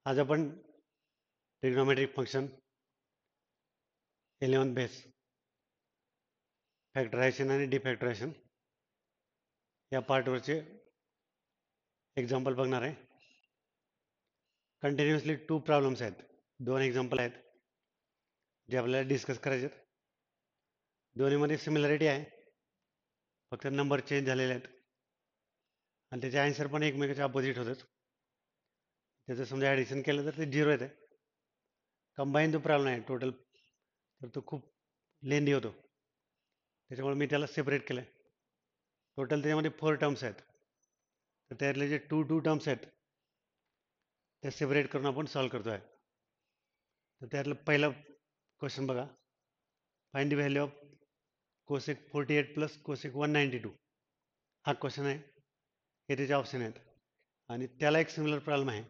आज आपण trigonometric function 11th base factorisation आणि डिफॅक्टरायझेशन या पार्टवरचे एक्झाम्पल बघणार आहे. कंटिन्युअसली 2 प्रॉब्लेम्स आहेत, 2 एक्झाम्पल आहेत जे आपल्याला डिस्कस करायचे आहेत. दोन्हीमध्ये सिमिलरिटी आहे, फक्त नंबर चेंज झालेले आहेत आणि त्याचे आन्सर पण एकमेकाच्या अपोजिट होतात. त्याचं समजा ॲडिशन केलं तर ते 0 येते. कंबाईन जो प्रॉब्लेम आहे टोटल तर तो खूप लेंदी होतो, त्याच्यामुळे मी त्याला सेपरेट केलं. टोटल त्याच्यामध्ये 4 टर्म्स आहेत, तर त्यातले जे 2 टर्म्स आहेत ते सेपरेट करून आपण सॉल्व करतो आहे. तर त्यातलं पहिला क्वेश्चन बघा, find the value of cosec 48 plus cosec 192. हा क्वेश्चन आहे, हे त्याचे ऑप्शन आहेत. आणि त्याला एक सिमिलर प्रॉब्लेम आहे,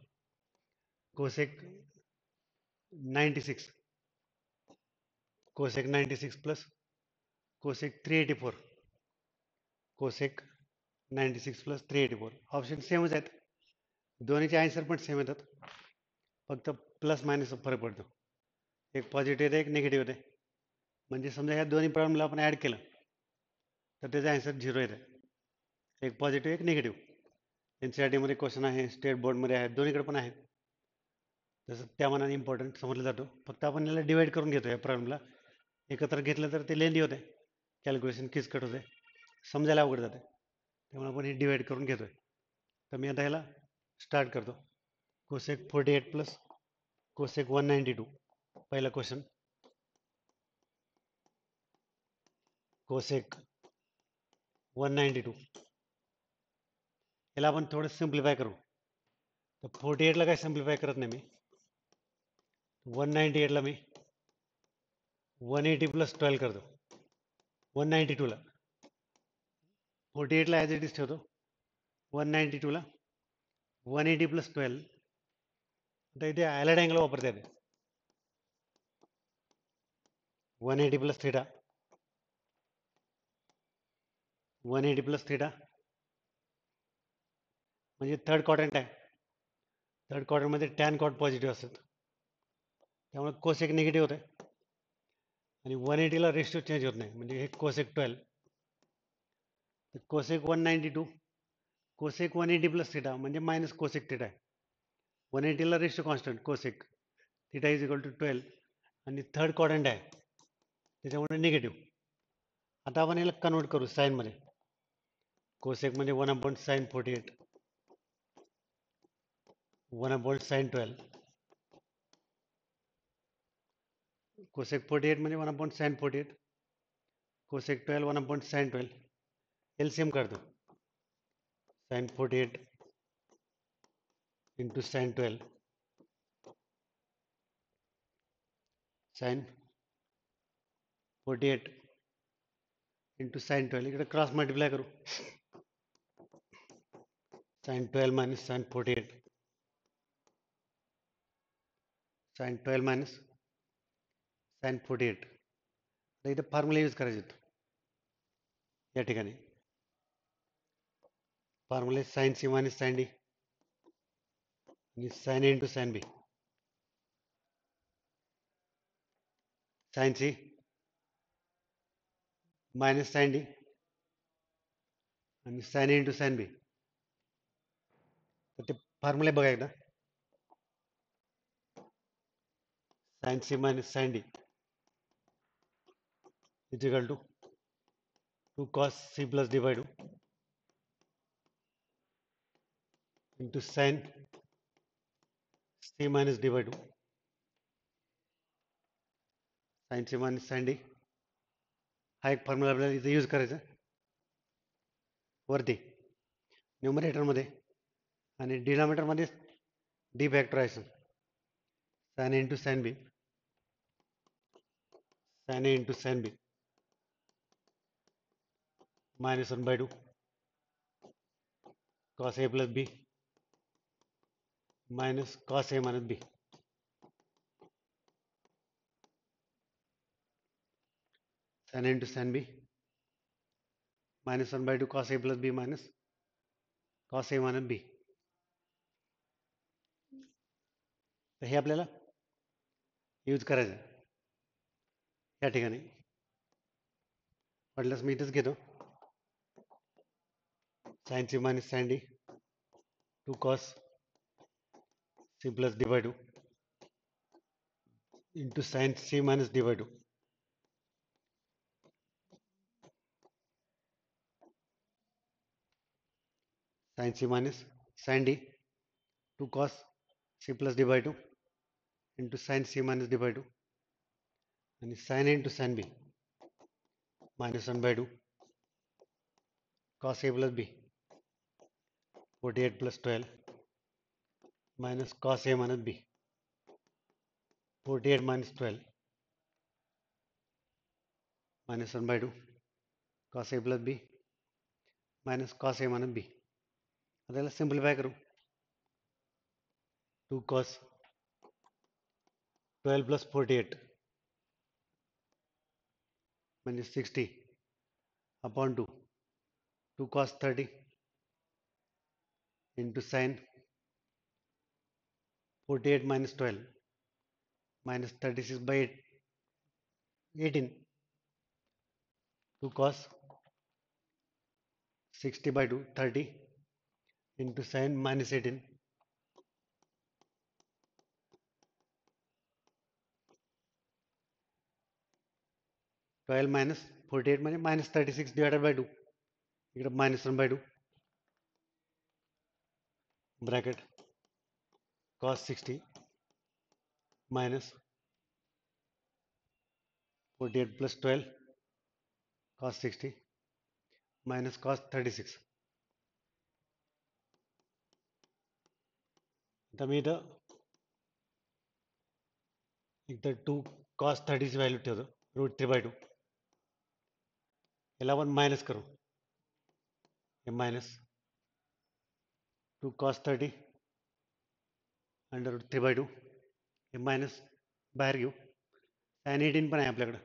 cosec 96 cosec 96 plus cosec 384 cosec 96 plus 384. Option सेमच आहेत, दोन्हीचे आन्सर पण सेम येतात, फक्त प्लस मायनसचा फरक पडतो. एक पॉझिटिव्ह येते, एक निगेटिव्ह येते. म्हणजे समजा ह्या दोन्ही प्रॉब्लेमला आपण ॲड केलं तर त्याचा आन्सर 0 येते. एक पॉझिटिव्ह, एक निगेटिव्ह. NCERT क्वेश्चन आहे, स्टेट बोर्डमध्ये आहे, दोन्हीकडे पण आहे. तसं त्या मनाने इम्पॉर्टंट समजलं जातो. फक्त आपण याला डिवाईड करून घेतो. या प्रॉब्लेमला एकत्र घेतलं तर ते लेंदी होते, कॅल्क्युलेशन किचकट होते, समजायला अवघड जाते. त्यामुळे आपण हे डिवाईड करून घेतोय. तर मी आता ह्याला स्टार्ट करतो. Cosec 48 plus cosec 192. पहिला क्वेश्चन, कोसेक 192. याला आपण थोडं सिम्प्लिफाय करू. तर 48ला काय सिम्प्लिफाय करत नाही मी, 198ला मी 180 प्लस 12 करतो. 192ला 48ला ॲज इट इज ठेवतो, 192ला 180 प्लस 12. आता इथे ॲलाइड अँगल वापरता येते, 180 प्लस थिटा, 180 प्लस थिटा म्हणजे थर्ड क्वाड्रंट आहे. थर्ड क्वाड्रंटमध्ये टॅन कॉट पॉझिटिव्ह असतात, त्यामुळे कोसेक निगेटिव्ह होते. आणि 180ला रेशिओ चेंज होत नाही, म्हणजे हे cosec 12. Cosec 192 cosec 180 plus theta म्हणजे मायनस कोसेक थिटा आहे. 180ला ratio constant cosec theta is equal to 12 आणि थर्ड क्वाड्रंट आहे त्याच्यामुळे निगेटिव्ह. आता आपण याला कन्वर्ट करू साईनमध्ये. कोसेक म्हणजे 1/sin 48, 1/sin 12. कोसेक 48 म्हणजे 1/sin 48, कोसेक 12 1/sin 12. एलसीएम काढतो, sin 48 into sin 12 sin 48 into sin 12. इकडे क्रॉस मल्टिप्लाय करू, sin 12 minus sin 48, sin 12 minus sin 48. आता इथं फॉर्म्युला यूज करायचे या ठिकाणी. Formula sine C minus sine D आणि sine A into sine B. Sine C minus sine D आणि sine A into sine B. तर ते फॉर्म्युला बघा एकदा, sign C minus sine D is equal to 2 cos c plus D by 2 into sine C minus D by 2. Sine C minus sine D हा एक formula आपल्याला इथे use करायचा वरती न्यूमरेटरमध्ये, आणि डिनॉमिनेटरमध्ये the factorisation sine A into sine B, sine A into sine B minus 1 by 2 cos a plus B minus cos a minus B. Sine A into sine B minus 1 by 2 cos a plus B minus cos a minus B. तर हे आपल्याला use करायचं या ठिकाणी. वाटल्यास मी इथंच घेतो sine C minus sine D two cos C plus D by two into sine C minus D by two. Sine C minus sine D two cos C plus D by two into sine C minus D by two आणि sine into sine B minus one by two cos a plus b 48 plus 12 minus cos a minus b 48 minus 12 minus 1 by 2 cos a plus b minus cos a minus b. अगर simplify करूँ 2 cos 12 plus 48 minus 60 upon 2 2 cos 30 into sin 48 minus 12 minus 36 by 18 2 cos 60 by 2 30 into sin minus 18 12 minus 48 म्हणजे minus 36 divided by 2 इकडे minus 1 by 2 bracket cos 60 minus 48 plus 12 cos 60 minus cos 36. आता मी इथं इथं 2 cos 30 ची value ठेवतो route 3 by 2. याला आपण minus करू हे minus 2 cos 30 under root 3 by 2 हे मायनस बाहेर घेऊ. साइन 18 पण आहे आपल्याकडे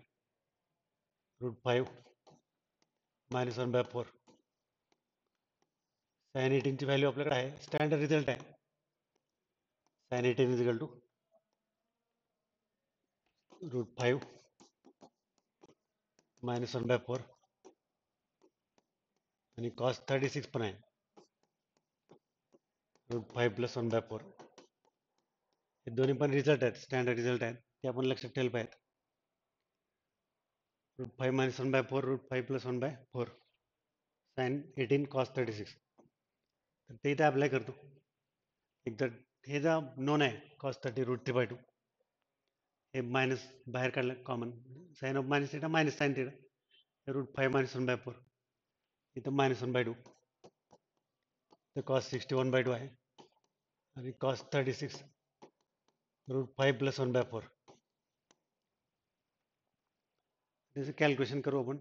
रूट 5 मायनस 1 बाय 4. साइन 18 ची व्हॅल्यू आपल्याकडे आहे स्टँडर्ड रिझल्ट आहे sine 18 is equal to root 5 minus 1 by 4 आणि cos 36 पण आहे रूट 5 प्लस 1 बाय 4. हे दोन्ही पण रिझल्ट आहेत स्टँडर्ड रिझल्ट आहेत ते आपण लक्षात ठेवलं पाहिजे. Root 5 minus 1 by 4 root 5 plus 1 by 4 sine 18 cos 36. तर ते इथे अप्लाय करतो. एकदा हे जर नोन आहे cos 30 रूट 3 बाय 2 हे मायनस बाहेर काढलं common sine of minus theta minus sine theta root 5 minus 1 by 4 इथं मायनस 1 बाय 2 तर cos 61 बाय 2 आहे आणि cos 36 रूट 5 प्लस 1 बाय 4. त्याचं कॅल्क्युलेशन करू आपण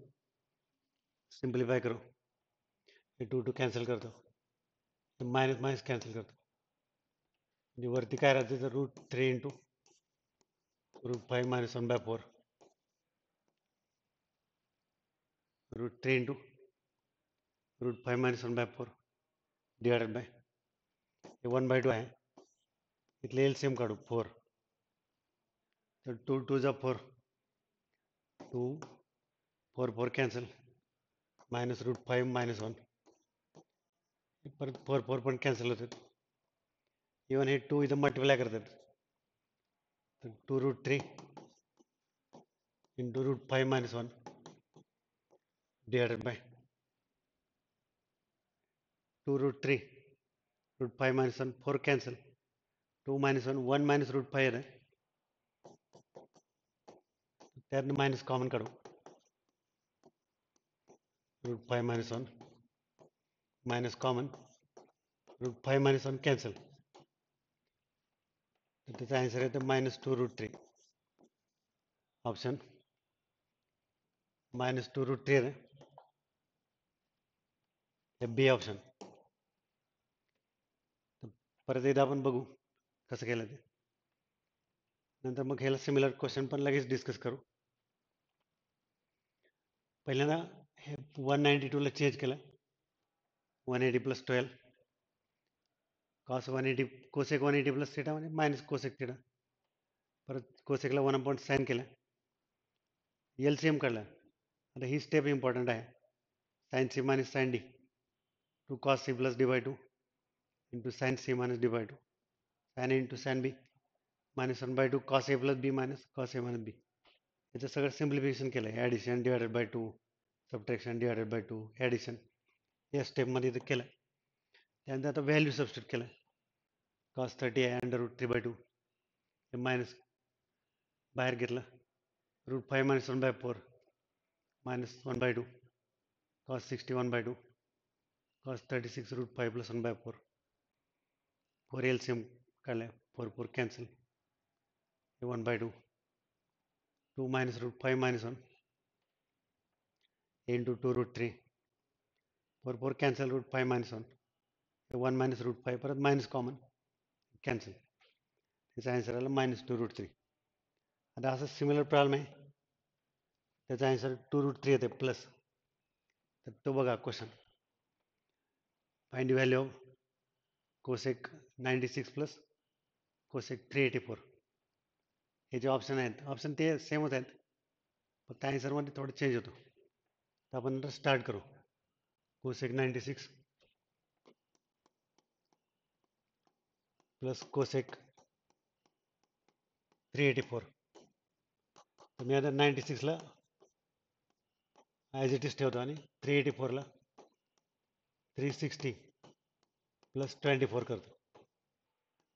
सिंप्लिफाय करू हे 2 2 कॅन्सल करतो मायनस मायनस कॅन्सल करतो म्हणजे वरती काय राहते तर root 3 into root 5 minus 1 by 4 root 3 into root 5 minus 1 by 4 divided by हे 1 बाय 2 आहे इथले एलसीएम काढू 4 तर 2 2 जा 4 2 4 4 कॅन्सल मायनस रूट 5 मायनस 1 परत 4 4 पण कॅन्सल होतात इवन हे 2 इथं मल्टिप्लाय करतात तर 2 root 3 into root 5 minus 1 divided by 2 root 3 root 5 minus 1 4 cancel 2 minus 1 1 minus root 5 है त्यातनं मायनस कॉमन काढू root 5 minus 1 minus common root 5 minus 1 cancel तर त्याचा आन्सर येतं minus 2 root 3 option minus 2 root 3 आहे बी ऑप्शन. परत एकदा आपण बघू कसं केलं ते नंतर मग ह्याला सिमिलर क्वेश्चन पण लगेच डिस्कस करू. पहिल्यांदा हे 192 ला चेंज केलं 180 plus 12 cos 180 cosec 180 plus theta म्हणजे मायनस कोसेक थिटा. परत कोसेकला 1/sin केलं, LCM काढला. आता ही स्टेप इम्पॉर्टंट आहे. Sine C minus sine D two cos C plus D by two into sine C minus D by two sine into sine B minus 1/2 cos A plus B minus cos A minus B. याचं सगळं simplification केलं आहे. Addition divided by to, subtraction divided by to, addition या स्टेपमध्ये इथं केलं. त्यानंतर आता व्हॅल्यू सबस्टिट्यूट केलं. कॉस 30 आहे √3/2 हे मायनस बाहेर घेतलं, √5 minus 1/4 minus 1/2 cos 60 1/2 cos 36 √5 plus 1/4 4 LCM काढलं, 4 cancel, 1/2 2 minus √5 minus 1 into 2 √3 4 cancel √5 minus 1 1 minus √5 परत मायनस कॉमन कॅन्सल. त्याचा आन्सर आला -2 √3. आता असं सिमिलर प्रॉब्लेम आहे, त्याचा आन्सर 2 √3 येते प्लस. तर तो बघा question. Find value of cosec 96 plus cosec 384. हे जे ऑप्शन आहेत, ऑप्शन ते सेमच आहेत, फक्त आन्सरमध्ये थोडं चेंज होतो. तर आपण नंतर स्टार्ट करू. Cosec 96 plus cosec 384. तर मी आता 96ला ॲज इट इज ठेवतो आणि 384ला 360 प्लस 24 करतो.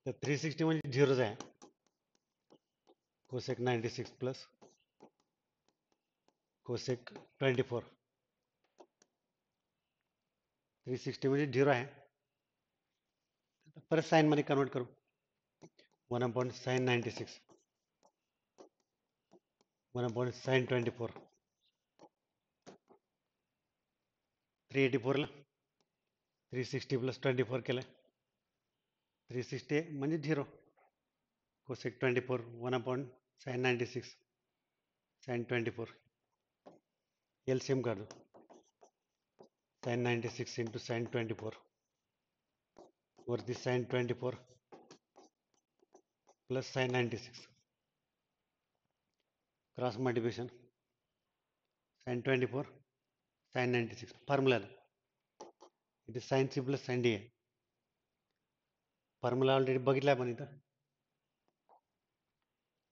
तर 360 म्हणजे झिरोच आहे. कोसेक 96 प्लस कोसेक 24 360 म्हणजे झिरो आहे. परत साईनमध्ये कन्वर्ट करू. 1/sin 96 1/sin 24 384ला 360 प्लस 24 केलं, 360 म्हणजे zero. Cosec 24 1/sin 96 sin 24 LCM काढू. sin 96 इंटू sin 24 वरती sin 24 plus sin 96 cross multiplication sin 24 sin 96 formula इथे sin C plus sin D आहे. फॉर्म्युला ऑलरेडी बघितला आपण इथं.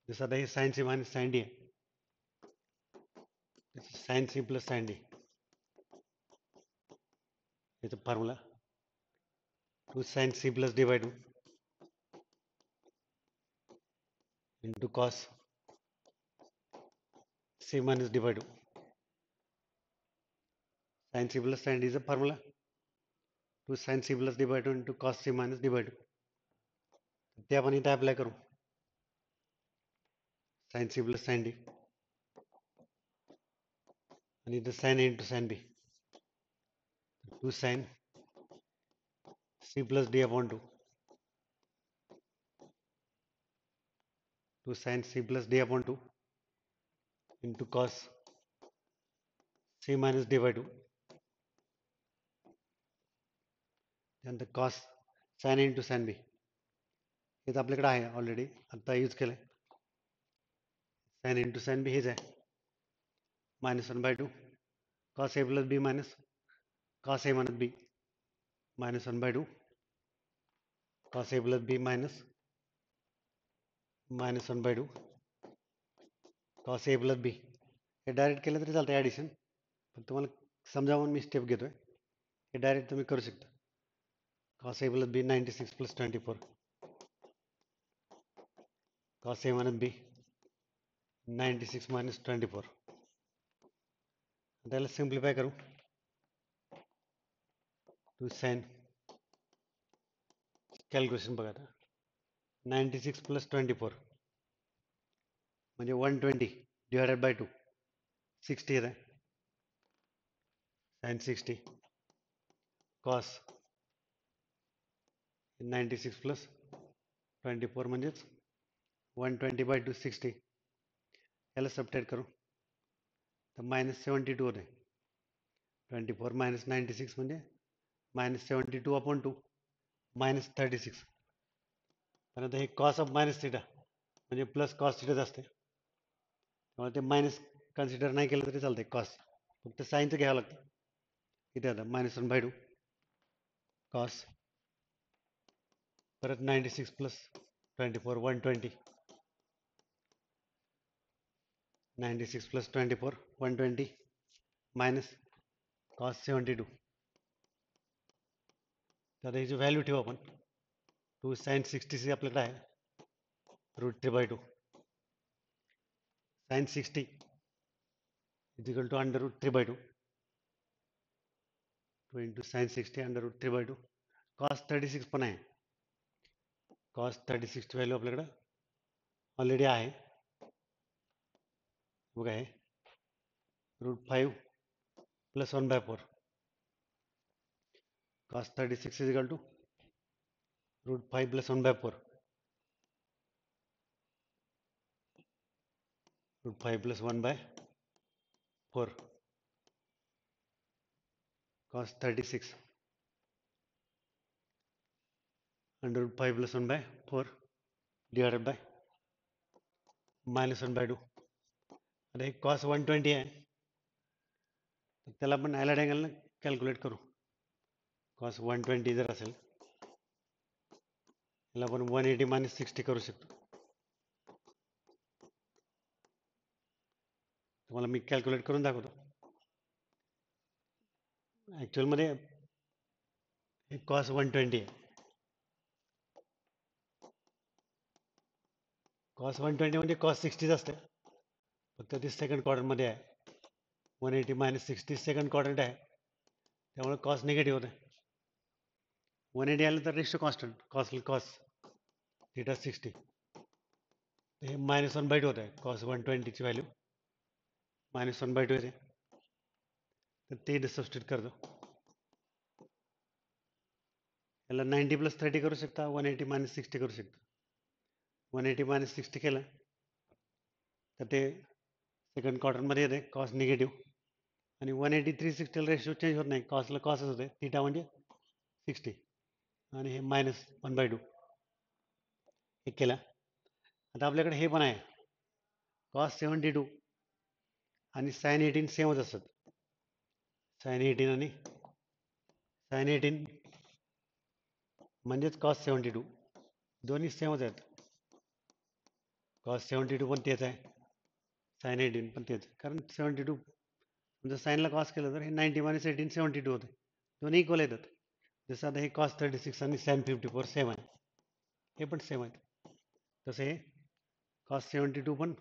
जसं आता हे sin C minus sin D आहे, sin C plus sin D याचा formula 2 sin C plus D by 2 into cos C minus D by 2 sin C plus sin D चा formula 2 sin C plus D by 2 into cos C minus D by 2. ते आपण इथं apply करू. sin C plus sin D आणि इथं sin A into sin B 2 sin C plus D upon 2 2 sin C plus D upon 2 into cos C minus D by 2. त्यानंतर cos sine into sine B हे तर आपल्याकडे आहे already, आता use केलं. Sign into sine बी हेच आहे, -1/2 cos A plus B minus cos A minus B -1/2 cos A plus B minus -1/2 cos A plus बी. हे डायरेक्ट केलं तरी चालतं ॲडिशन, पण तुम्हाला समजावून मी स्टेप घेतोय. हे डायरेक्ट तुम्ही करू शकता. cos A plus B 96 plus 24 cos A minus B 96 minus 24. त्याला सिम्प्लिफाय करू. 2 sin कॅल्क्युलेशन बघा आता. 96 प्लस 24 म्हणजे 120 डिवायडेड बाय 2 60 येत आहे. sin 60 cos 96 प्लस 24 म्हणजेच 120 बाय 2 60. याला सबट्रॅक्ट करू तर -72 होते. 24 मायनस 96 म्हणजे -72 अपॉन 2 -36 त्यानंतर हे कॉस ऑफ मायनस थिटा म्हणजे प्लस कॉस थिटाच असते, त्यामुळे ते मायनस कन्सिडर नाही केलं तरी चालते. कॉस फक्त साईनचं घ्यावं लागतं. किती आता -1/2 कॉस, परत 96 प्लस 24 120, 96 प्लस 24 120 मायनस कॉस 72. तर याची व्हॅल्यू ठेवू आपण. 2 sin 60 आपल्याकडे आहे √3/2. sin 60 is equal to √3/2. 2 into sin 60 √3/2. cos 36 पण आहे. cos 36 ची व्हॅल्यू आपल्याकडे ऑलरेडी आहे बघा, आहे √5 plus 1/4. cos 36 is equal to √5 plus 1/4. √5 plus 1/4 cos 36 under √5 plus 1/4 divided by -1/2. आता हे cos 120 आहे, तर त्याला आपण ॲलाइड अँगलनं कॅल्क्युलेट करू. cos 120 जर असेल त्याला आपण 180 - 60 करू शकतो. तुम्हाला मी कॅल्क्युलेट करून दाखवतो. ॲक्च्युअलमध्ये हे cos 120 आहे. cos 120 म्हणजे cos 60 असते, फक्त ते सेकंड क्वाड्रंटमध्ये आहे. 180 - 60 सेकंड क्वाड्रंट आहे, त्यामुळे कॉस निगेटिव्ह होते. 180 आलं तर रेशो कॉन्स्टंट कॉस थिटा 60, हे -1/2 होत आहे. cos 120 ची व्हॅल्यू -1/2 येते, तर ते इथे सबस्टिट्यूट करतो. याला 90 + 30 करू शकता, 180 - 60 करू शकता. 180 - 60 केलं तर ते सेकंड क्वार्टरमध्ये येते कॉस निगेटिव्ह, आणि 180 360 रेशो चेंज होत नाही, कॉसला कॉसच होते. थिटा म्हणजे 60 आणि हे -1/2 हे केलं. आता आपल्याकडे हे पण आहे cos 72 आणि sin 18 सेमच असतात. sin 18 आणि sin 18 म्हणजेच cos 72 दोन्ही सेमच आहेत. cos 72 पण तेच आहे, sin 18 पण तेच, कारण 72 जर साईनला कॉस केलं तर हे 90 - 18 72 होते, दोन्ही इक्वल येतात. जसं आता हे cos 36 आणि sin 54 सेम आहे, हे पण सेम आहेत. तसं हे cos 72 पण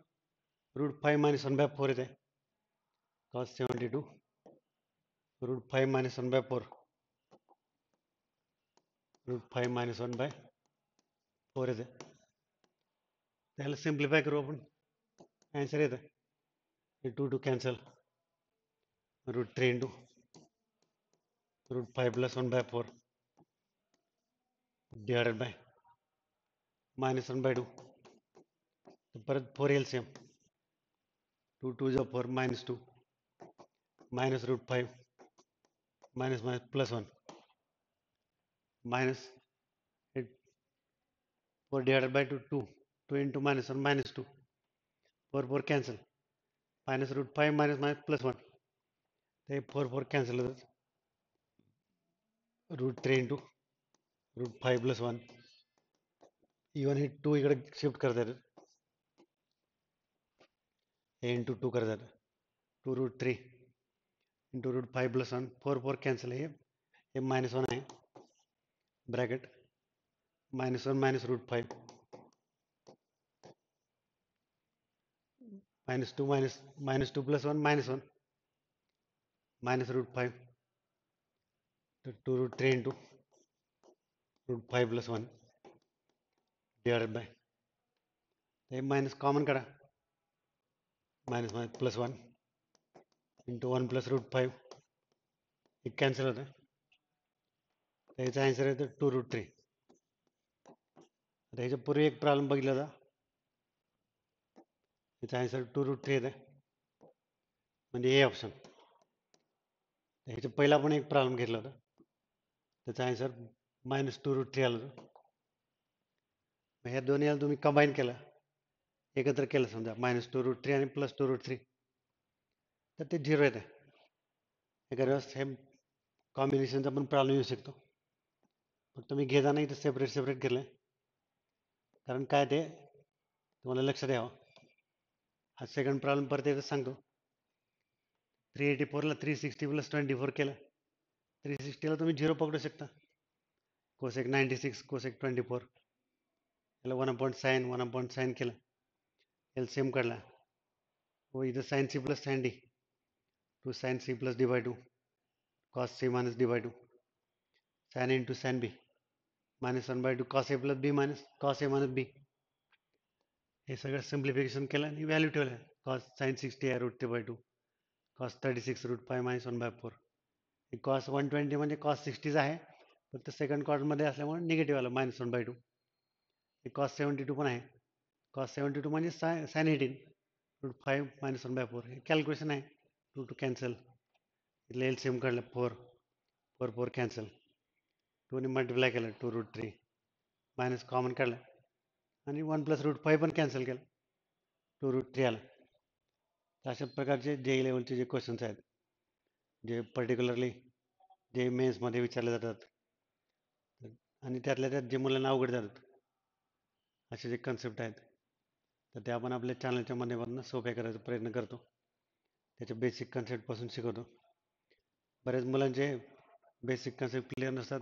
√5 - 1/4 येते. cos 72 √5 - 1/4 √5 - 1/4 येते. त्याला सिम्प्लिफाय करू आपण, आन्सर येतं हे 2 कॅन्सल, √3 इंटू √5 + 1/4 डिवायडेड बाय -1/2. परत 4 LCM, 2 2 = 4 -2 -√5 +1 4 divided by 2 2 into -1 -2 4 4 cancel, -√5 +1, ते 4 4 cancel होतात. √3 into √5 + 1, इवन हे 2 इकडे शिफ्ट करता येतात, हे इंटू 2 करतात. 2 √3 into √5 + 1 4 4 cancel, हे -1 आहे ब्रॅकेट -1 - √5 -2 -2 + 1 -1 -√5, तर 2 √3 into √5 + 1 divided by, हे मायनस कॉमन करा, -1 into 1 + √5, हे कॅन्सल होतं, त्याचा आन्सर येतो 2 √3. आता ह्याच्या पूर्वी एक प्रॉब्लेम बघितला होता, त्याचा आन्सर 2 √3 येते, म्हणजे हे ऑप्शन. ह्याच्या पहिला पण एक प्रॉब्लेम घेतला होता, त्याचा आन्सर -2 √3 आला होता. ह्या दोन्हीला तुम्ही कंबाईन केलं, एकत्र केलं समजा -2√3 आणि +2√3, तर ते 0 येते. एखाद्या वेळेस हे कॉम्बिनेशनचा पण प्रॉब्लेम येऊ शकतो. फक्त मी घेताना इथं सेपरेट सेपरेट केलं, कारण काय ते तुम्हाला लक्षात द्यावं. हा सेकंड प्रॉब्लेम परत एकदा सांगतो. 384ला 360 + 24 केलं, 360ला तुम्ही 0 पकडू शकता. कोसेक 96 कोसेक 24, याला 1/sin 1/sin केलं, एलसीएम काढला, व इथं sin c + sin d, 2sin c + d/2 cos c - d/2 sin into sin b -1/2 cos a + b cos a - b. हे सगळं सिम्प्लिफिकेशन केलं आणि व्हॅल्यू ठेवल्या. cos sin 60 आहे √3/2, cos 36 √5 - 1/4. cos 120 म्हणजे cos 60 आहे, फक्त सेकंड क्वाड्रंटमध्ये असल्यामुळे निगेटिव्ह आलं -1/2. cos 72 पण आहे, cos 72 म्हणजे sin 18 √5 - 1/4. हे कॅल्क्युलेशन आहे. 2 कॅन्सल, इथलं एलसीएम काढलं 4 4 4 कॅन्सल, 2 ने मल्टिप्लाय केलं 2√3 मायनस कॉमन काढलं आणि 1 + √5 पण कॅन्सल केलं, 2√3 आलं. अशा प्रकारचे जे लेवलचे जे क्वेश्चन्स आहेत, जे पर्टिक्युलरली जे मेन्समध्ये विचारले जातात आणि त्यातल्या त्यात जे मुलांना अवघड जातात, असे जे कन्सेप्ट आहेत, तर ते आपण आपल्या चॅनलच्या माध्यमातून सोप्या करायचा प्रयत्न करतो. त्याच्या बेसिक कन्सेप्टपासून शिकवतो. बऱ्याच मुलांचे बेसिक कन्सेप्ट क्लिअर नसतात,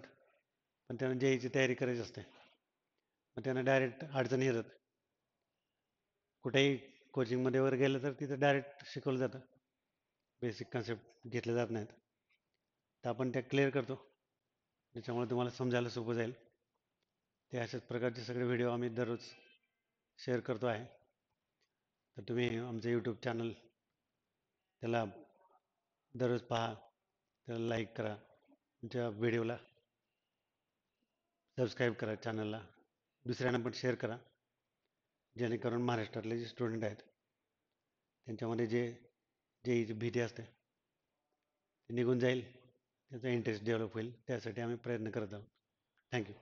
पण त्यांना जेईची तयारी करायची असते, मग त्यांना डायरेक्ट अडचणी येतात. कुठेही कोचिंगमध्ये वर गेलं तर तिथं डायरेक्ट शिकवलं जातं, बेसिक कन्सेप्ट घेतले जात नाहीत. तर आपण त्या क्लिअर करतो, त्याच्यामुळे तुम्हाला समजायला सोपं जाईल. ते अशाच प्रकारचे सगळे व्हिडिओ आम्ही दररोज शेअर करतो आहे. तर तुम्ही आमचं यूट्यूब चॅनल त्याला दररोज पहा, त्याला लाईक करा, तुमच्या व्हिडिओला सबस्क्राईब करा, चॅनलला दुसऱ्यांना पण शेअर करा, जेणेकरून महाराष्ट्रातले जे स्टुडंट आहेत त्यांच्यामध्ये जे भीती असते ते निघून जाईल, त्याचा इंटरेस्ट डेव्हलप होईल. त्यासाठी आम्ही प्रयत्न करत आहोत. थँक्यू.